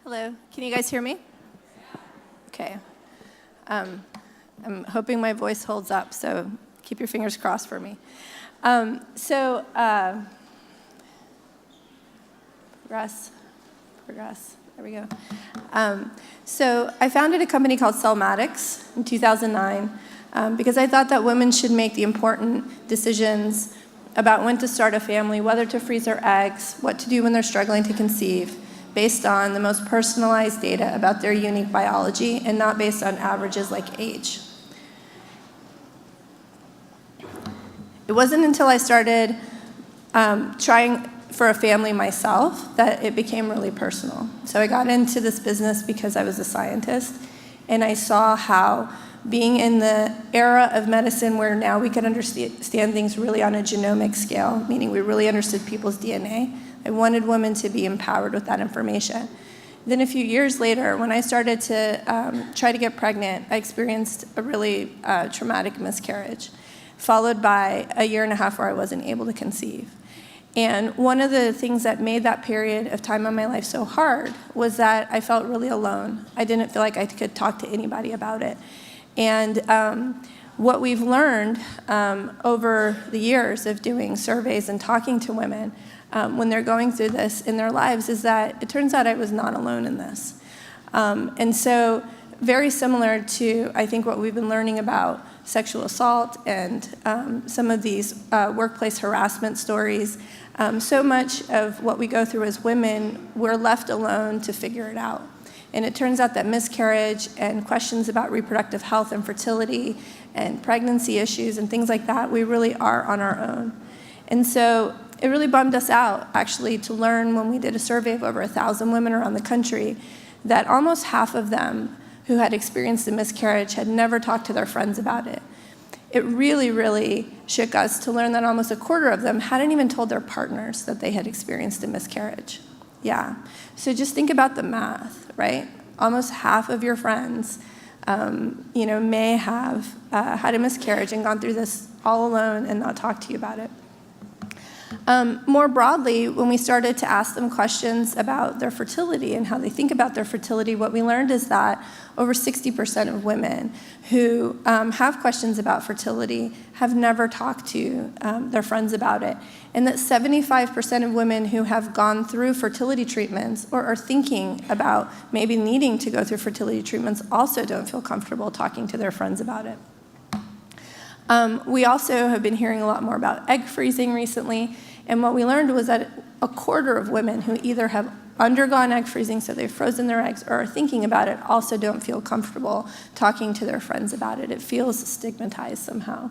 Hello, can you guys hear me? Okay. I'm hoping my voice holds up, so keep your fingers crossed for me. Progress, there we go. So I founded a company called Celmatix in 2009 because I thought that women should make the important decisions about when to start a family, whether to freeze their eggs, what to do when they're struggling to conceive, based on the most personalized data about their unique biology and not based on averages like age. It wasn't until I started trying for a family myself that it became really personal. So I got into this business because I was a scientist, and I saw how being in the era of medicine where now we could understand things really on a genomic scale, meaning we really understood people's DNA, I wanted women to be empowered with that information. Then a few years later, when I started to try to get pregnant, I experienced a really traumatic miscarriage, followed by a year and a half where I wasn't able to conceive. And one of the things that made that period of time in my life so hard was that I felt really alone. I didn't feel like I could talk to anybody about it. And what we've learned over the years of doing surveys and talking to women when they're going through this in their lives is that it turns out I was not alone in this. And so very similar to, I think, what we've been learning about sexual assault and some of these workplace harassment stories, so much of what we go through as women, we're left alone to figure it out. And it turns out that miscarriage and questions about reproductive health and fertility and pregnancy issues and things like that, we really are on our own. And so it really bummed us out, actually, to learn when we did a survey of over 1,000 women around the country that almost half of them who had experienced a miscarriage had never talked to their friends about it. It really, really shook us to learn that almost a quarter of them hadn't even told their partners that they had experienced a miscarriage. Yeah. So just think about the math, right? Almost half of your friends, may have had a miscarriage and gone through this all alone and not talked to you about it. More broadly, when we started to ask them questions about their fertility and how they think about their fertility, what we learned is that over 60% of women who have questions about fertility have never talked to their friends about it, and that 75% of women who have gone through fertility treatments or are thinking about maybe needing to go through fertility treatments also don't feel comfortable talking to their friends about it. We also have been hearing a lot more about egg freezing recently, and what we learned was that a quarter of women who either have undergone egg freezing, so they've frozen their eggs, or are thinking about it, also don't feel comfortable talking to their friends about it. It feels stigmatized somehow.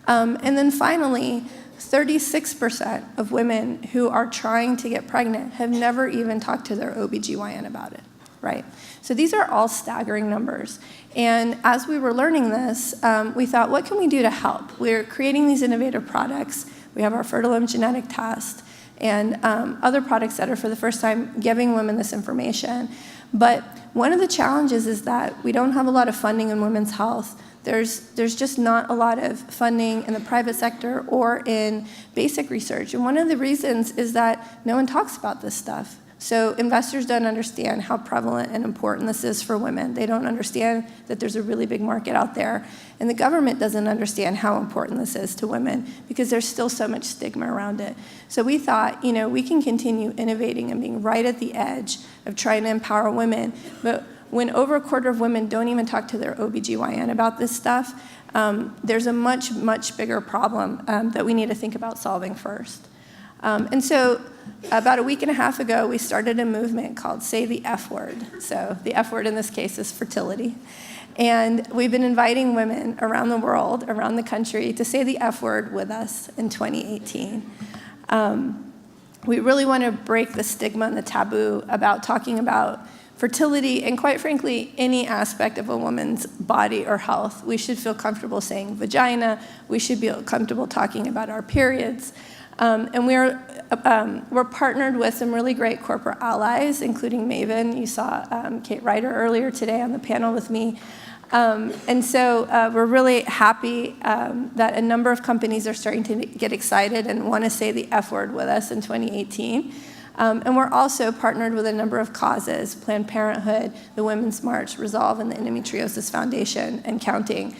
And then finally, 36% of women who are trying to get pregnant have never even talked to their OBGYN about it, right? So these are all staggering numbers. And as we were learning this, we thought, what can we do to help? We're creating these innovative products. We have our Fertilome genetic test and other products that are for the first time giving women this information. But one of the challenges is that we don't have a lot of funding in women's health. There's just not a lot of funding in the private sector or in basic research. And one of the reasons is that no one talks about this stuff. So investors don't understand how prevalent and important this is for women. They don't understand that there's a really big market out there. And the government doesn't understand how important this is to women because there's still so much stigma around it. So we thought, we can continue innovating and being right at the edge of trying to empower women. But when over a quarter of women don't even talk to their OBGYN about this stuff, there's a much, much bigger problem that we need to think about solving first. And so about a week and a half ago, we started a movement called Say the F Word. So the F word in this case is fertility. And we've been inviting women around the world, around the country, to say the F word with us in 2018. We really want to break the stigma and the taboo about talking about fertility and, quite frankly, any aspect of a woman's body or health. We should feel comfortable saying vagina. We should be comfortable talking about our periods. And we're partnered with some really great corporate allies, including Maven. You saw Kate Ryder earlier today on the panel with me. And so we're really happy that a number of companies are starting to get excited and want to say the F word with us in 2018. And we're also partnered with a number of causes: Planned Parenthood, the Women's March, Resolve, and the Endometriosis Foundation, and counting.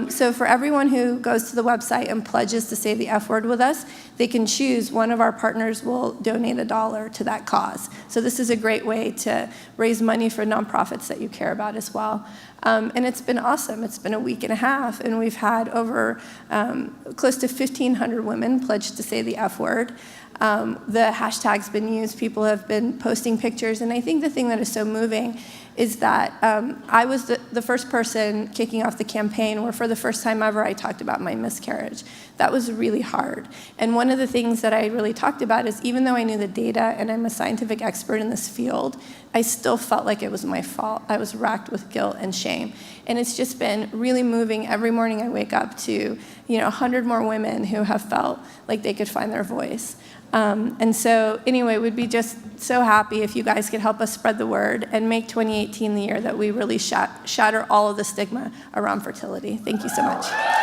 So for everyone who goes to the website and pledges to say the F word with us, they can choose. One of our partners will donate $1 to that cause. So this is a great way to raise money for nonprofits that you care about as well. And it's been awesome. It's been a week and a half, and we've had over close to 1,500 women pledge to say the F word. The hashtag's been used. People have been posting pictures. And I think the thing that is so moving is that I was the first person kicking off the campaign where for the first time ever I talked about my miscarriage. That was really hard. And one of the things that I really talked about is, even though I knew the data and I'm a scientific expert in this field, I still felt like it was my fault. I was racked with guilt and shame. And it's just been really moving. Every morning I wake up to 100 more women who have felt like they could find their voice. And so anyway, we'd be just so happy if you guys could help us spread the word and make 2018 the year that we really shatter all of the stigma around fertility. Thank you so much.